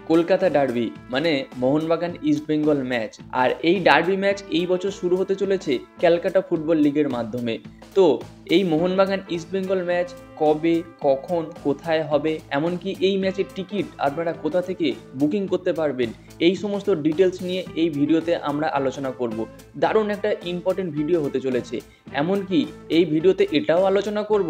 Kolkata derby মানে Mohun Bagan east Bengal match. আর এই derby match এই বছর শুরু হতে চলেছে ক্যালকাটা ফুটবল লিগের মাধ্যমে। তো এই মোহনবাগান ইস্ট বেঙ্গল ম্যাচ কবে, কখন, কোথায় হবে, এমনকি এই ম্যাচের টিকিট আপনারা কোথা থেকে বুকিং করতে পারবেন, এই সমস্ত ডিটেলস নিয়ে এই ভিডিওতে আমরা আলোচনা করব। দারুণ একটা ইম্পর্টেন্ট ভিডিও হতে চলেছে। এমনকি এই ভিডিওতে এটাও আলোচনা করব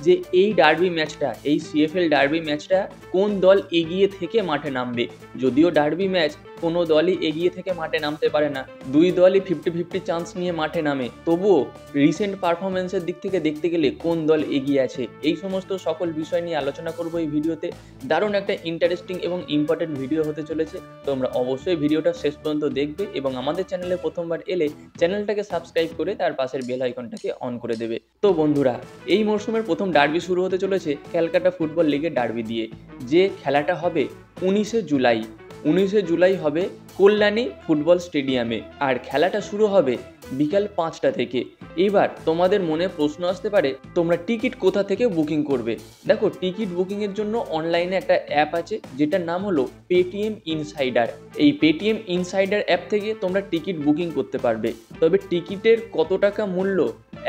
যে এই ডার্বি ম্যাচটা, এই সিএফএল ডার্বি ম্যাচটা কোন দল এগিয়ে থেকে মাঠে নামবে। যদিও ডার্বি ম্যাচ কোনো দলই এগিয়ে থেকে মাঠে নামতে পারে না, দুই দলই 50-50 চান্স নিয়ে মাঠে নামে, তবুও রিসেন্ট পারফরমেন্সের দিক থেকে দেখতে গেলে কোন দল এগিয়ে আছে, এই সমস্ত সকল বিষয় নিয়ে আলোচনা করবো এই ভিডিওতে। দারুণ একটা ইন্টারেস্টিং এবং ইম্পর্টেন্ট ভিডিও হতে চলেছে। তোমরা অবশ্যই ভিডিওটা শেষ পর্যন্ত দেখবে এবং আমাদের চ্যানেলে প্রথমবার এলে চ্যানেলটাকে সাবস্ক্রাইব করে তার পাশের বেল আইকনটাকে অন করে দেবে। তো বন্ধুরা, এই মরশুমের প্রথম ডার্বি শুরু হতে চলেছে ক্যালকাটা ফুটবল লিগের ডার্বি দিয়ে, যে খেলাটা হবে 19শে জুলাই। 19শে জুলাই হবে কল্যাণী ফুটবল স্টেডিয়ামে, আর খেলাটা শুরু হবে বিকাল 5টা থেকে। এবার তোমাদের মনে প্রশ্ন আসতে পারে, তোমরা টিকিট কোথা থেকে বুকিং করবে? দেখো, টিকিট বুকিংয়ের জন্য অনলাইনে একটা অ্যাপ আছে যেটার নাম হলো পেটিএম ইনসাইডার। এই পেটিএম ইনসাইডার অ্যাপ থেকে তোমরা টিকিট বুকিং করতে পারবে। তবে টিকিটের কত টাকা মূল্য,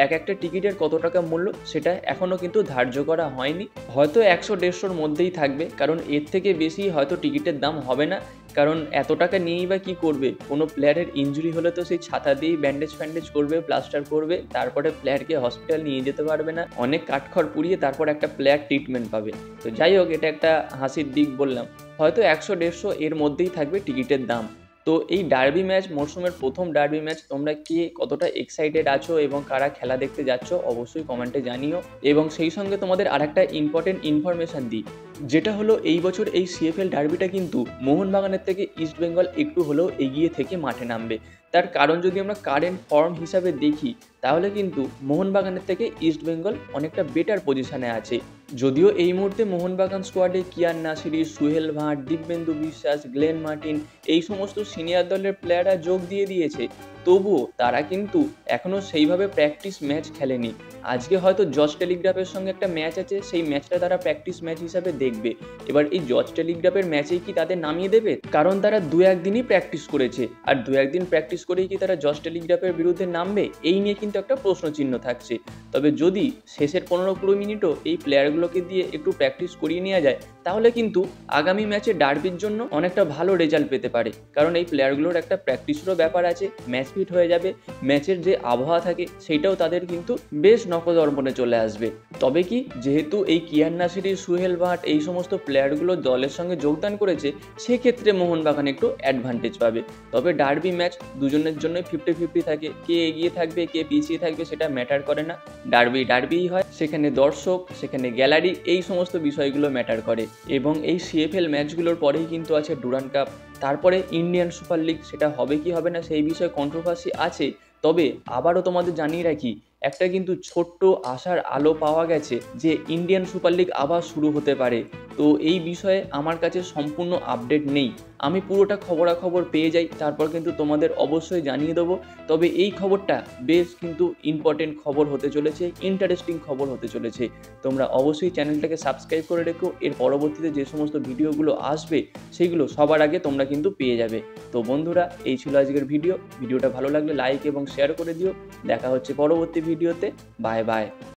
একটা টিকিটের কত টাকা মূল্য সেটা এখনও কিন্তু ধার্য করা হয়নি। হয়তো 100-150-র মধ্যেই থাকবে, কারণ এর থেকে বেশি হয়তো টিকিটের দাম হবে না। কারণ এত টাকা নিয়েই বা কী করবে? কোনো প্লেয়ারের ইনজুরি হলে তো সেই ছাতা দিয়েই ব্যান্ডেজ ফ্যান্ডেজ করবে, প্লাস্টার করবে, তারপরে প্লেয়ারকে হসপিটাল নিয়ে যেতে পারবে না, অনেক কাঠখড় পুড়িয়ে তারপর একটা প্লেয়ার ট্রিটমেন্ট পাবে। তো যাই হোক, এটা একটা হাসির দিক বললাম। হয়তো 100-150 এর মধ্যেই থাকবে টিকিটের দাম। তো এই ডার্বি ম্যাচ, মরশুমের প্রথম ডার্বি ম্যাচ, তোমরা কে কতটা এক্সাইটেড আছো এবং কারা খেলা দেখতে যাচ্ছ অবশ্যই কমেন্টে জানিও। এবং সেই সঙ্গে তোমাদের আরেকটা ইম্পর্টেন্ট ইনফরমেশান দিই, যেটা হলো এই বছর এই সিএফএল ডার্বিটা কিন্তু মোহনবাগানের থেকে ইস্ট বেঙ্গল একটু হলেও এগিয়ে থেকে মাঠে নামবে। তার কারণ যদি আমরা কারেন্ট ফর্ম হিসাবে দেখি, তাহলে কিন্তু মোহনবাগানের থেকে ইস্ট বেঙ্গল অনেকটা বেটার পজিশনে আছে। যদিও এই মুহূর্তে মোহনবাগান স্কোয়াডে কিয়ান নাসিরি, সুহেল ভাট, দিব্যেন্দু বিশ্বাস, গ্লেন মার্টিন, এই সমস্ত সিনিয়র দলের প্লেয়াররা যোগ দিয়ে দিয়েছে, তবুও তারা কিন্তু এখনও সেইভাবে প্র্যাকটিস ম্যাচ খেলেনি। আজকে হয়তো জজ টেলিগ্রাফের সঙ্গে একটা ম্যাচ আছে, সেই ম্যাচটা তারা প্র্যাকটিস ম্যাচ হিসাবে দেখবে। এবার এই জজ টেলিগ্রাফের ম্যাচেই কি তাদের নামিয়ে দেবে? কারণ তারা 2-1 দিনই প্র্যাকটিস করেছে, আর 2-1 দিন প্র্যাকটিস করেই কি তারা জজ টেলিগ্রাফের বিরুদ্ধে নামবে? এই নিয়ে কিন্তু একটা প্রশ্নচিহ্ন থাকছে। তবে যদি শেষের 15-20 মিনিটও এই প্লেয়ারগুলোকে দিয়ে একটু প্র্যাকটিস করিয়ে নেওয়া যায়, তাহলে কিন্তু আগামী ম্যাচে ডার্বির জন্য অনেকটা ভালো রেজাল্ট পেতে পারে। কারণ এই প্লেয়ারগুলোর একটা প্র্যাকটিসেরও ব্যাপার আছে, ম্যাচ ফিট হয়ে যাবে, ম্যাচের যে আবহাওয়া থাকে সেইটাও তাদের কিন্তু বেশ নখদর্পণে চলে আসবে। তবে কি, যেহেতু এই কিয়ান নাসিরি, সুহেল ভাট, এই সমস্ত প্লেয়ারগুলো দলের সঙ্গে যোগদান করেছে, সেক্ষেত্রে মোহনবাগান একটু অ্যাডভান্টেজ পাবে। তবে ডার্বি ম্যাচ দুজনের জন্যই 50-50 থাকে, কে এগিয়ে থাকবে কে পিছিয়ে থাকবে সেটা ম্যাটার করে না। ডার্বিই হয়, সেখানে দর্শক, সেখানে গ্যালারি, এই সমস্ত বিষয়গুলো ম্যাটার করে। এবং এই সিএফএল ম্যাচগুলোর পরেই কিন্তু আছে ডুরান্ড কাপ, তারপরে ইন্ডিয়ান সুপার লিগ। সেটা হবে কি হবে না সেই বিষয়ে কন্ট্রোভার্সি আছে। তবে আবারও তোমাদের জানিয়ে রাখি, একটা কিন্তু ছোট্ট আশার আলো পাওয়া গেছে যে ইন্ডিয়ান সুপার লিগ আবার শুরু হতে পারে। তো এই বিষয়ে আমার কাছে সম্পূর্ণ আপডেট নেই, আমি পুরোটা খবরাখবর পেয়ে যাই, তারপর কিন্তু তোমাদের অবশ্যই জানিয়ে দেবো। তবে এই খবরটা বেশ কিন্তু ইম্পর্টেন্ট খবর হতে চলেছে, ইন্টারেস্টিং খবর হতে চলেছে। তোমরা অবশ্যই চ্যানেলটাকে সাবস্ক্রাইব করে রেখো, এর পরবর্তীতে যে সমস্ত ভিডিওগুলো আসবে সেইগুলো সবার আগে তোমরা কিন্তু পেয়ে যাবে। তো বন্ধুরা, এই ছিল আজকের ভিডিওটা ভালো লাগলে লাইক এবং শেয়ার করে দিও। দেখা হচ্ছে পরবর্তী ভিডিওতে। Bye bye.